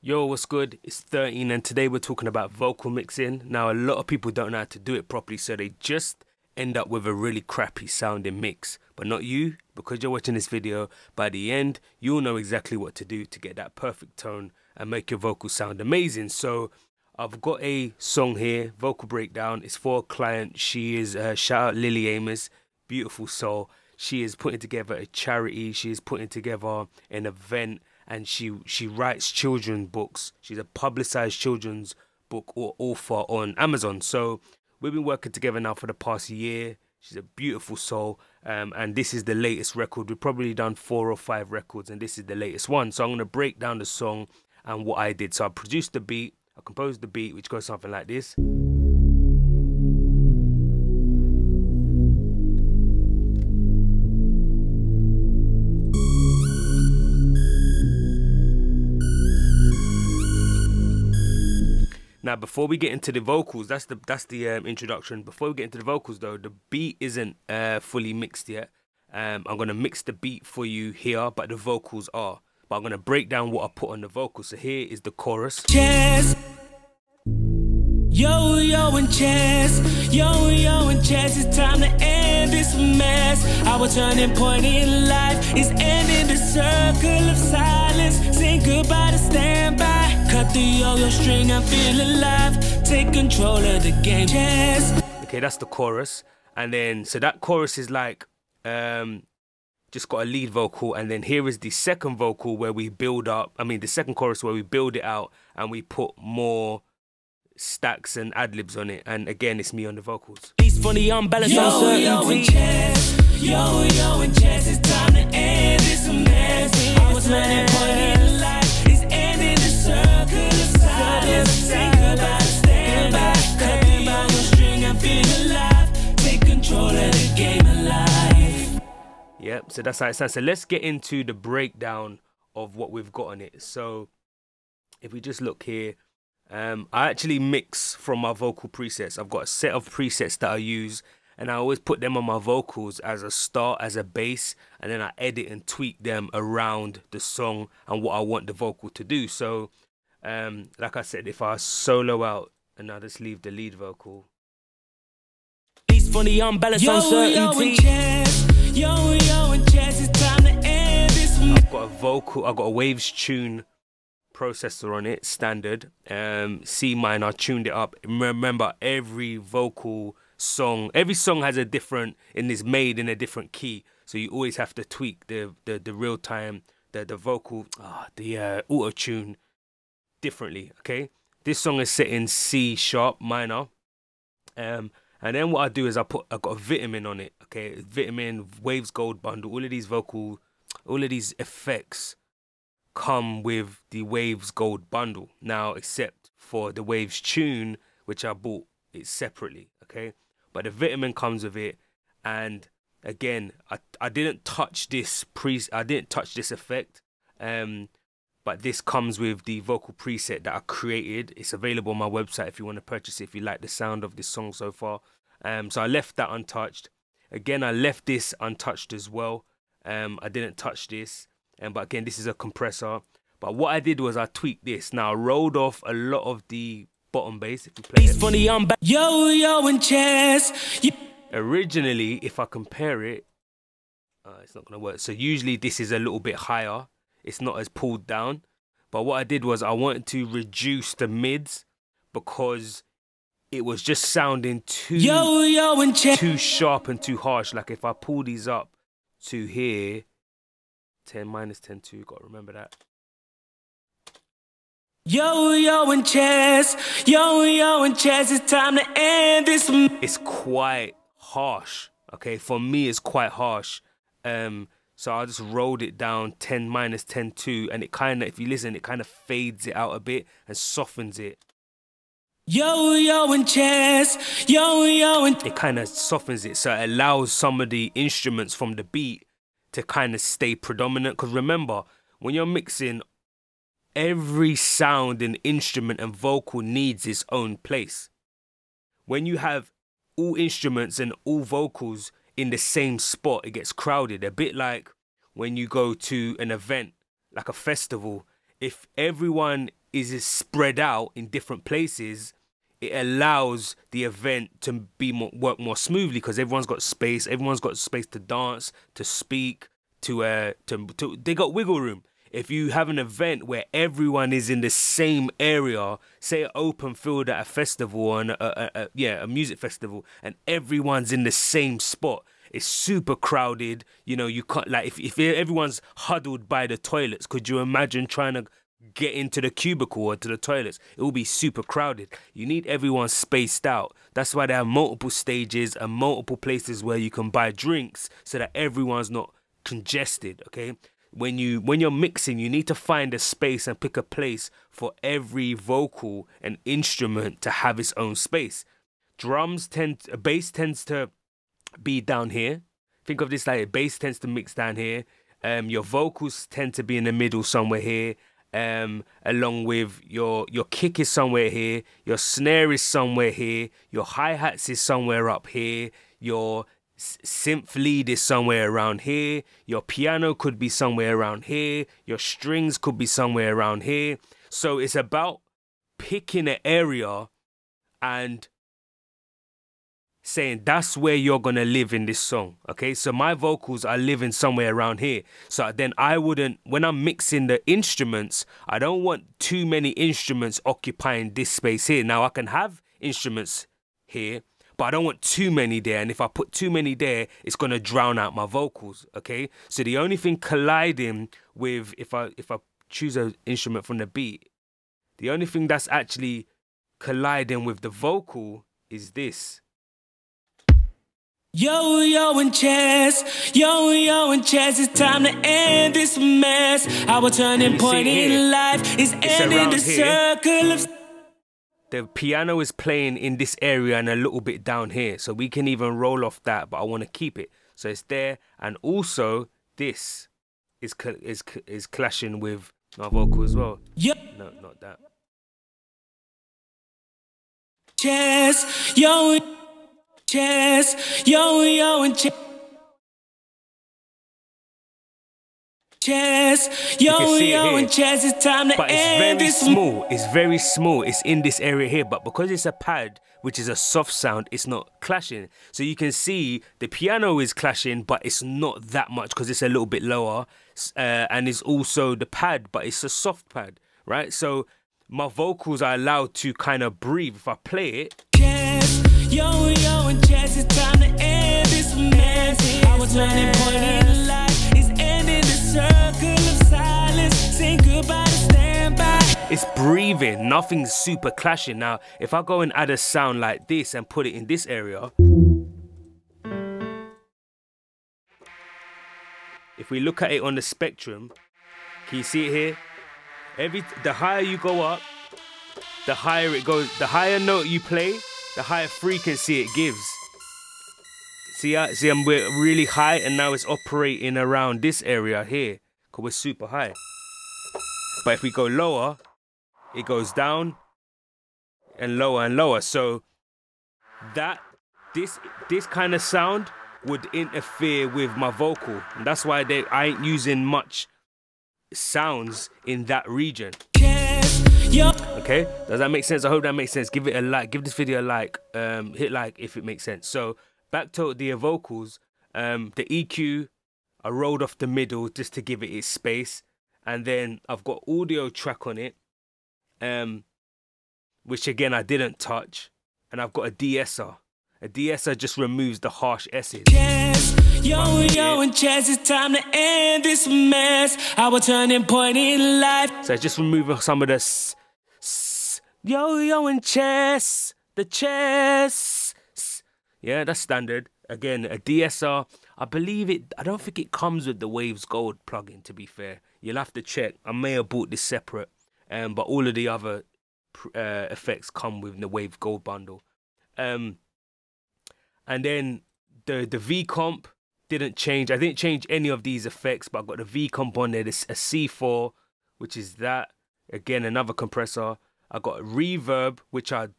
Yo, what's good? It's 13 and today we're talking about vocal mixing. Now, a lot of people don't know how to do it properly, so they just end up with a really crappy sounding mix. But not you, because you're watching this video. By the end, you'll know exactly what to do to get that perfect tone and make your vocals sound amazing. So, I've got a song here, Vocal Breakdown. It's for a client. She is, shout out Lily Amos, beautiful soul. She is putting together a charity. She is putting together an event. And she writes children's books. She's a publicized children's book or author on Amazon. So we've been working together now for the past year. She's a beautiful soul. And this is the latest record. We've probably done 4 or 5 records and this is the latest one. So I'm going to break down the song and what I did. So I produced the beat. I composed the beat, which goes something like this. Now, before we get into the vocals, that's the introduction. Before we get into the vocals, though, the beat isn't fully mixed yet. I'm gonna mix the beat for you here, but the vocals are. But I'm gonna break down what I put on the vocals. So here is the chorus. Chess. Yo, yo, and chess. Yo, yo, and chess. It's time to end this mess. Our turning point in life is ending the circle of silence. Say goodbye to standby. Cut the yo-yo string and feel alive. Take control of the game. Chess. Okay, that's the chorus. And then, so that chorus is like, just got a lead vocal. And then here is the second vocal where we build up. I mean, the second chorus where we build it out and we put more stacks and ad-libs on it, and again it's me on the vocals. Least for the unbalanced uncertainty. Yo, and chess. Yo, yo, and chess. It's time to end this mess. I was learning point in life is ending the circle of silence. Say goodbye to stand by. Cut the yo-yo string and feel alive. Take control of the game of life. Yep, so that's how it sounds. So let's get into the breakdown of what we've got on it. So if we just look here, I actually mix from my vocal presets. I've got a set of presets that I use, and I always put them on my vocals as a start, as a base, and then I edit and tweak them around the song and what I want the vocal to do. So, like I said, if I solo out and I just leave the lead vocal. Least for the unbalanced uncertainty. Yo, yo, and chess. It's time to end this. I've got a vocal, I've got a Waves tune processor on it, standard, C minor. I tuned it up. Remember, every vocal song, every song has a different, and is made in a different key, so you always have to tweak the real time, the vocal, the auto tune differently. Okay, this song is set in C sharp minor, and then what I do is I got a Vitamin on it. Okay, Vitamin, Waves Gold bundle. All of these effects come with the Waves Gold bundle now, except for the Waves tune, which I bought it separately. Okay, but the Vitamin comes with it, and again, I didn't touch this effect, but this comes with the vocal preset that I created. It's available on my website if you want to purchase it, if you like the sound of this song so far. So I left that untouched. Again, I left this untouched as well. I didn't touch this. But again, this is a compressor. But what I did was I tweaked this. Now I rolled off a lot of the bottom bass. If you play it. Yo, yo, and chess. Originally, if I compare it, it's not gonna work. So usually this is a little bit higher. It's not as pulled down. But what I did was I wanted to reduce the mids because it was just sounding too sharp and too harsh. Like if I pull these up to here. 10 minus 10 2, gotta remember that. Yo, yo, and chess. Yo, yo, and chess. It's time to end this. It's quite harsh. Okay, for me it's quite harsh. So I just rolled it down 10 minus 10 2, and it kind of, if you listen, it kind of fades it out a bit and softens it. Yo, yo, and chess. Yo, yo, and it kind of softens it, so it allows some of the instruments from the beat to kind of stay predominant. Because remember, when you're mixing, every sound and instrument and vocal needs its own place. When you have all instruments and all vocals in the same spot, it gets crowded. A bit like when you go to an event, like a festival, if everyone is spread out in different places, it allows the event to work more smoothly because everyone's got space. Everyone's got space to dance, to speak, they got wiggle room. If you have an event where everyone is in the same area, say an open field at a festival or a music festival, and everyone's in the same spot, it's super crowded. You know, you can't, like, if everyone's huddled by the toilets, could you imagine trying to get into the cubicle or to the toilets? It will be super crowded. You need everyone spaced out. That's why there are multiple stages and multiple places where you can buy drinks so that everyone's not congested, okay? When you're mixing, you need to find a space and pick a place for every vocal and instrument to have its own space. Bass tends to be down here. Think of this like a bass tends to mix down here. Your vocals tend to be in the middle somewhere here. Along with your kick is somewhere here. Your snare is somewhere here. Your hi-hats is somewhere up here. Your synth lead is somewhere around here. Your piano could be somewhere around here. Your strings could be somewhere around here. So it's about picking an area and saying that's where you're gonna live in this song. Okay, so my vocals are living somewhere around here. So then I wouldn't, when I'm mixing the instruments, I don't want too many instruments occupying this space here. Now I can have instruments here, but I don't want too many there, and if I put too many there, it's gonna drown out my vocals, okay? So the only thing colliding with, if I choose an instrument from the beat, the only thing that's actually colliding with the vocal is this. Yo and Chess, yo and Chess, it's time to end this mess. Our turning point in life is ending the circle of... The piano is playing in this area and a little bit down here, so we can even roll off that, but I want to keep it. So it's there, and also this is clashing with my vocal as well. Yep. No, not that. Chess, yo, Chess, yo and Chess. Chess, yo and Chess, it's time to end this. It's very small. It's in this area here, but because it's a pad, which is a soft sound, it's not clashing. So you can see the piano is clashing, but it's not that much because it's a little bit lower, and it's also the pad, but it's a soft pad, right? So my vocals are allowed to kind of breathe if I play it. Chess, yo and Chess, it's time to end this mess. Our turning point in life is ending the circle of silence. Say goodbye to standby. It's breathing, nothing's super clashing. Now, if I go and add a sound like this and put it in this area, if we look at it on the spectrum, can you see it here? The higher you go up, the higher it goes. The higher note you play, the higher frequency it gives. See, I'm really high, and now it's operating around this area here, because we're super high. But if we go lower, it goes down and lower and lower. So this kind of sound would interfere with my vocal, and that's why I ain't using much sounds in that region. Okay, does that make sense? I hope that makes sense. Give it a like, give this video a like, hit like if it makes sense. So back to the vocals, the EQ, I rolled off the middle just to give it its space, and then I've got audio track on it, which again I didn't touch, and I've got a de-esser. A de-esser just removes the harsh S's. Yo and Chess, it's time to end this mess. Our turning point in life. So it's just removing some of the yo and Chess, the chess. Yeah, that's standard. Again, a de-esser. I don't think it comes with the Waves Gold plugin, to be fair. You'll have to check. I may have bought this separate, but all of the other effects come with the Waves Gold bundle. And then the V-Comp didn't change. I didn't change any of these effects, but I've got the V-Comp on there. There's a C4, which is that. Again, another compressor. I've got reverb, which I've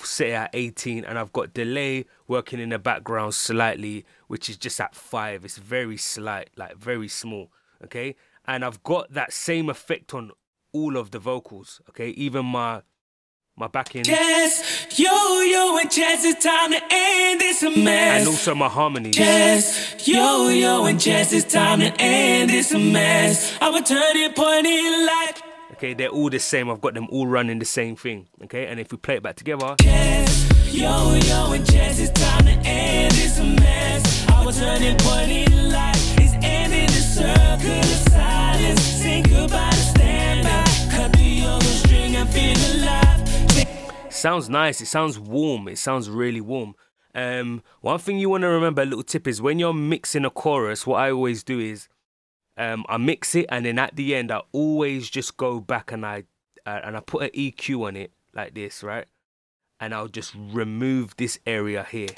set it at 18, and I've got delay working in the background slightly, which is just at 5. It's very slight, like very small, okay? And I've got that same effect on all of the vocals, okay? Even my backing. Chess, yo, and chess, it's time to end this mess. And also my harmonies. Chess, yo, and chess, it's time to end this mess. I'm a turning point in life. Okay, they're all the same. I've got them all running the same thing, okay? And if we play it back together. Chess, yo, and chess, it's time to end this mess. I'm a turning point in life. It's ending the circle of silence. Say goodbye to standby. Cut the yellow string and feel alive. Sounds nice. It sounds warm. It sounds really warm. One thing you want to remember, a little tip, is when you're mixing a chorus, what I always do is I mix it, and then at the end I always just go back and I put an EQ on it like this, right? And I'll just remove this area here.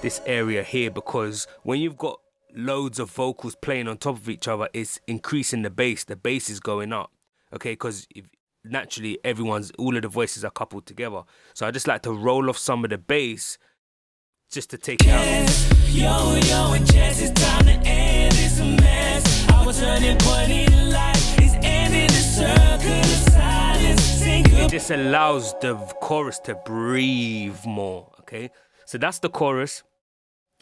This area here, because when you've got loads of vocals playing on top of each other, it's increasing the bass. The bass is going up, okay? Because naturally all of the voices are coupled together. So I just like to roll off some of the bass just to take it out. Yo, and chess, it's time to end this mess. I was turning point in life. It's ending the circle of silence. It just allows the chorus to breathe more, okay? So that's the chorus.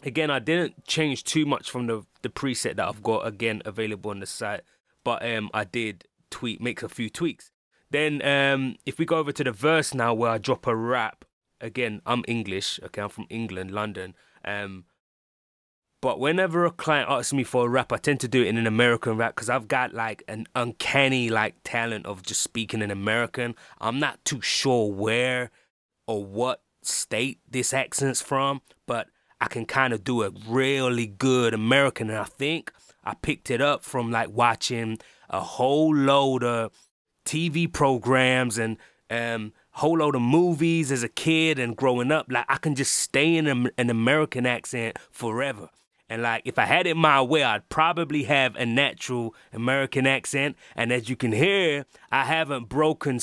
Again, I didn't change too much from the preset that I've got, again, available on the site. But I did make a few tweaks. Then if we go over to the verse now, where I drop a rap. Again, I'm English, okay? I'm from England, London. But whenever a client asks me for a rap, I tend to do it in an American rap, because I've got like an uncanny talent of just speaking in American. I'm not too sure where or what state this accent's from, but I can kind of do a really good American. And I think I picked it up from watching a whole load of TV programs and whole load of movies as a kid and growing up. I can just stay in an American accent forever. And if I had it my way, I'd probably have a natural American accent. And as you can hear, I haven't broken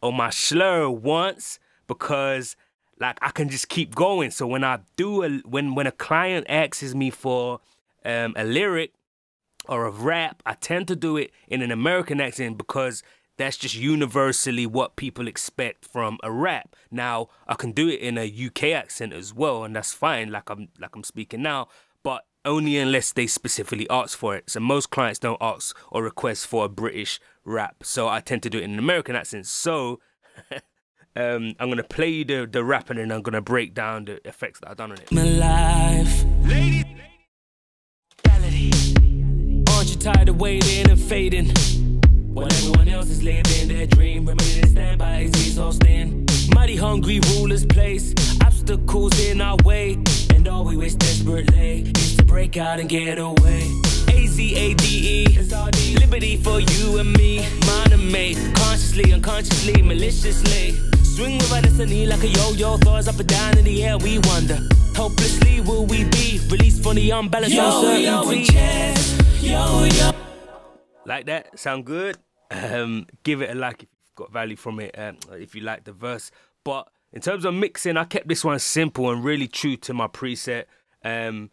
my slur once, because I can just keep going. So when I do when a client asks me for a lyric or a rap, I tend to do it in an American accent, because that's just universally what people expect from a rap. Now, I can do it in a UK accent as well, and that's fine, like I'm speaking now, but only unless they specifically ask for it. So most clients don't ask or request for a British rap, so I tend to do it in an American accent. So I'm gonna play you the rap, and then I'm gonna break down the effects that I've done on it. My life, ladies, aren't you tired of waiting and fading? While everyone else is living their dream, remaining standby is exhausting. Mighty hungry rulers place obstacles in our way, and all we wish desperately is to break out and get away. AZADE, liberty for you and me, mind and made, consciously, unconsciously, maliciously. Swing with our destiny like a yo-yo, thoughts up and down in the air, we wonder. Hopelessly will we be released from the unbalanced uncertainty. Yo. Like that? Sound good? Give it a like if you've got value from it, if you like the verse. But in terms of mixing, I kept this one simple and really true to my preset. I've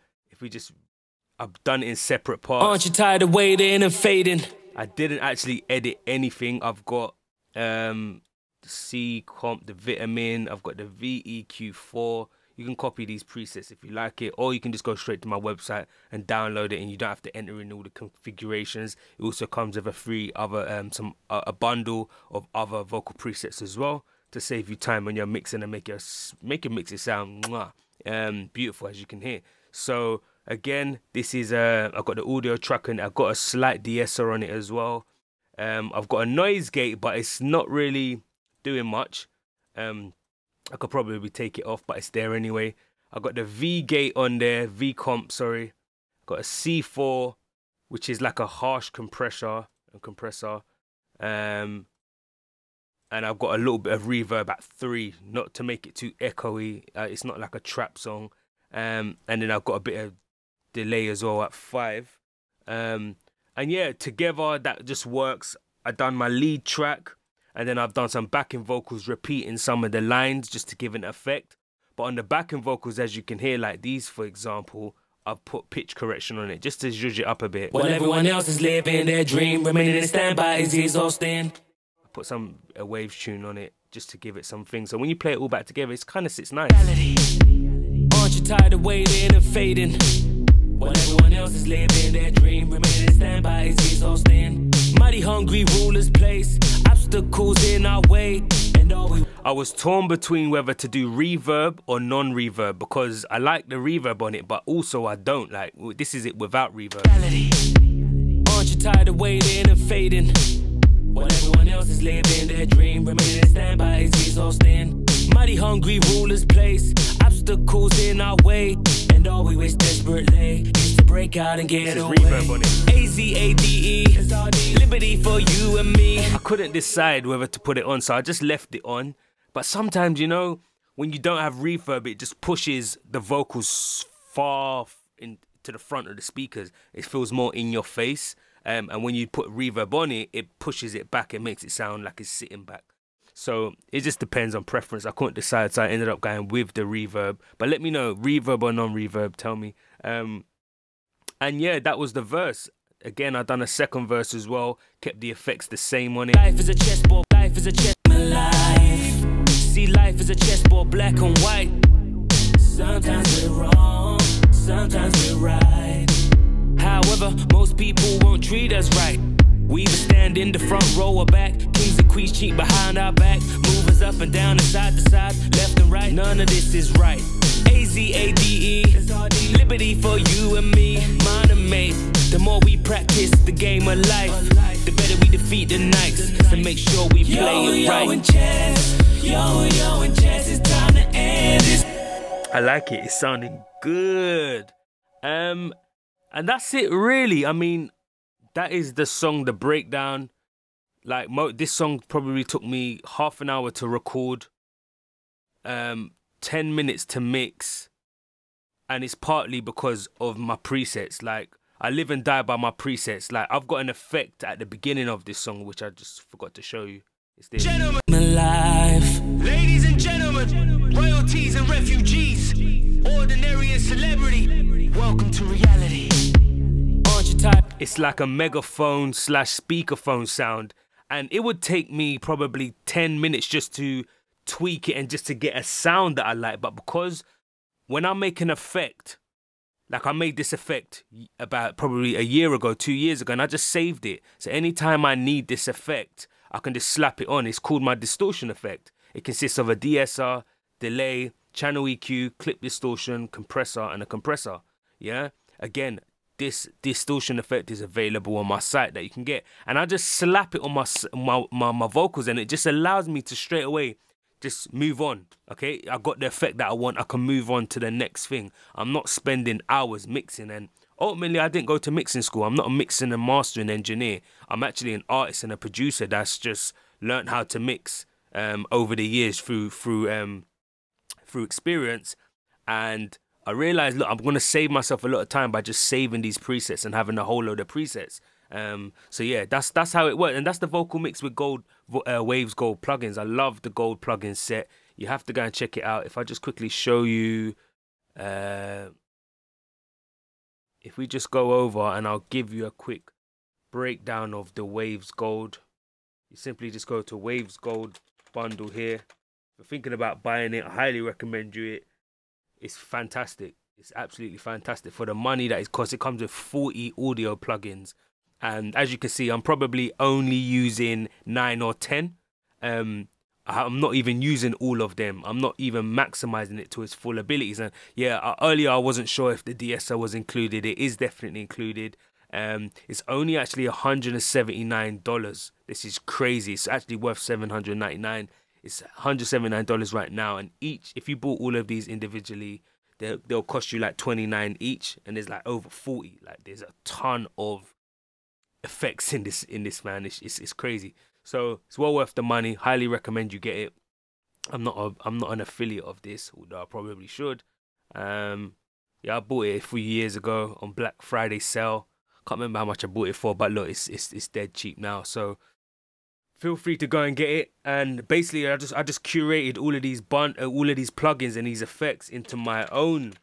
done it in separate parts. Aren't you tired of waiting and fading? I didn't actually edit anything. I've got the C comp, the vitamin, I've got the VEQ4. You can copy these presets if you like it, or you can just go straight to my website and download it, and you don't have to enter in all the configurations. It also comes with a free a bundle of other vocal presets as well, to save you time when you're mixing and make your mixes sound beautiful, as you can hear. So again, this is I've got the audio track, and I've got a slight de-esser on it as well. I've got a noise gate, but it's not really doing much. I could probably take it off, but it's there anyway. I've got the V gate on there, V comp, sorry. Got a C4, which is like a harsh compressor. And I've got a little bit of reverb at 3, not to make it too echoey. It's not like a trap song. And then I've got a bit of delay as well at 5. And yeah, together that just works. I done my lead track, and then I've done some backing vocals repeating some of the lines just to give an effect. But on the backing vocals, as you can hear, like these, for example, I've put pitch correction on it just to zhuzh it up a bit. While everyone else is living their dream, remaining in standby is exhausting. I put a waves tune on it just to give it something. So when you play it all back together, it kind of sits nice. Aren't you tired of waiting and fading? While everyone else is living their dream, remaining in standby is exhausting. Mighty hungry rulers place obstacles in our way, and all we... I was torn between whether to do reverb or non-reverb because I like the reverb on it, but also I don't. Like, this is it without reverb. Aren't you tired of waiting and fading? While everyone else is living their dream, remaining in standby is exhausting. Mighty hungry rulers place obstacles in our way, and all we wish desperately is to break out and get away. Reverb on it. AZADE, liberty for you and me. I couldn't decide whether to put it on, so I just left it on. But sometimes, you know, when you don't have reverb, it just pushes the vocals far into the front of the speakers. It feels more in your face. And when you put reverb on it, it pushes it back. It makes it sound like it's sitting back. So it just depends on preference. I couldn't decide, so I ended up going with the reverb. But let me know, reverb or non-reverb, tell me. And yeah, that was the verse. Again, I done a second verse as well. Kept the effects the same on it. Life is a chessboard, life is a chess. Life. See life is a chessboard, black and white. Sometimes we're wrong, sometimes we're right. However, most people won't treat us right. We either stand in the front row or back. Kings and queens cheat behind our back. Move us up and down and side to side, left and right. None of this is right. AZADE, liberty for you and me, mind and mate. The more we practice the game of life, the better we defeat the nights. So make sure we play it right. Yo, and chess. Yo, and chess. It's time to end this. I like it. It's sounding good. And that's it, really. I mean, that is the song, the breakdown. Like, this song probably took me half an hour to record, 10 minutes to mix, and it's partly because of my presets. Like, I live and die by my presets. Like, I've got an effect at the beginning of this song, which I just forgot to show you. It's this. Gentlemen, alive. Ladies and gentlemen, royalties and refugees, ordinary and celebrity, welcome to reality. It's like a megaphone / speakerphone sound, and it would take me probably 10 minutes just to tweak it and just to get a sound that I like. But because when I make an effect, like I made this effect about probably a year ago, 2 years ago, and I just saved it. So anytime I need this effect, I can just slap it on. It's called my distortion effect. It consists of a DSR, delay, channel EQ, clip distortion, compressor, and a compressor. Yeah? Again, this distortion effect is available on my site that you can get, and I just slap it on my vocals, and it just allows me to straight away just move on. Okay, I got the effect that I want. I can move on to the next thing. I'm not spending hours mixing, and ultimately I didn't go to mixing school. I'm not a mixing and mastering engineer. I'm actually an artist and a producer that's just learned how to mix over the years through experience. And I realized, look, I'm going to save myself a lot of time by just saving these presets and having a whole load of presets. So yeah, that's how it works. And that's the vocal mix with Waves Gold plugins. I love the Gold plugin set. You have to go and check it out. If I just quickly show you, if we just go over and I'll give you a quick breakdown of the Waves Gold. You simply just go to Waves Gold bundle here. If you're thinking about buying it, I highly recommend you it. It's fantastic. It's absolutely fantastic for the money that it costs. It comes with 40 audio plugins. And as you can see, I'm probably only using 9 or 10. I'm not even using all of them. I'm not even maximizing it to its full abilities. And yeah, earlier I wasn't sure if the DSO was included. It is definitely included. It's only actually $179. This is crazy. It's actually worth $799. It's $179 right now, and if you bought all of these individually, they'll cost you like $29 each, and there's like over 40. Like, there's a ton of effects in this man. It's crazy. So it's well worth the money. Highly recommend you get it. I'm not an affiliate of this, although I probably should. Yeah, I bought it a few years ago on Black Friday sale. Can't remember how much I bought it for, but look, it's dead cheap now. So feel free to go and get it. And basically, I just curated all of these plugins and these effects into my own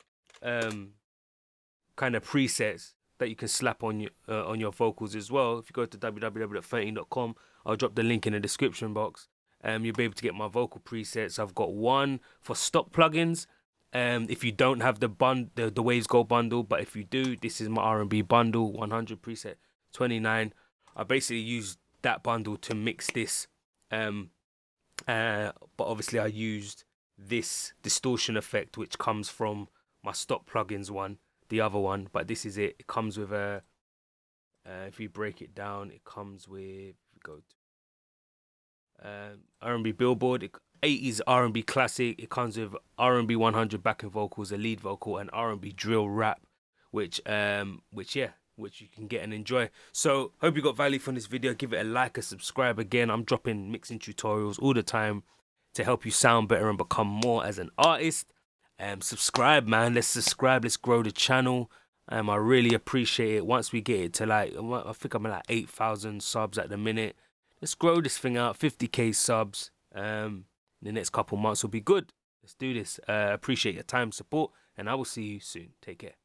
kind of presets that you can slap on your vocals as well. If you go to www.13.com, I'll drop the link in the description box. You'll be able to get my vocal presets. I've got one for stock plugins. If you don't have the Waves Gold bundle, but if you do, this is my R&B bundle, 100 preset, 29. I basically used that bundle to mix this. But obviously I used this distortion effect, which comes from my stock plugins one, the other one. But this is it. It comes with a, if you break it down, it comes with, go to R&B Billboard, 80s R&B classic. It comes with R&B 100 backing vocals, a lead vocal, and R&B drill rap, which you can get and enjoy. So hope you got value from this video. Give it a like, a subscribe. Again, I'm dropping mixing tutorials all the time to help you sound better and become more as an artist. Subscribe, man. Let's subscribe. Let's grow the channel. I really appreciate it. Once we get it to like, I think I'm at like 8,000 subs at the minute. Let's grow this thing out. 50k subs. In the next couple months will be good. Let's do this. Appreciate your time, support, and I will see you soon. Take care.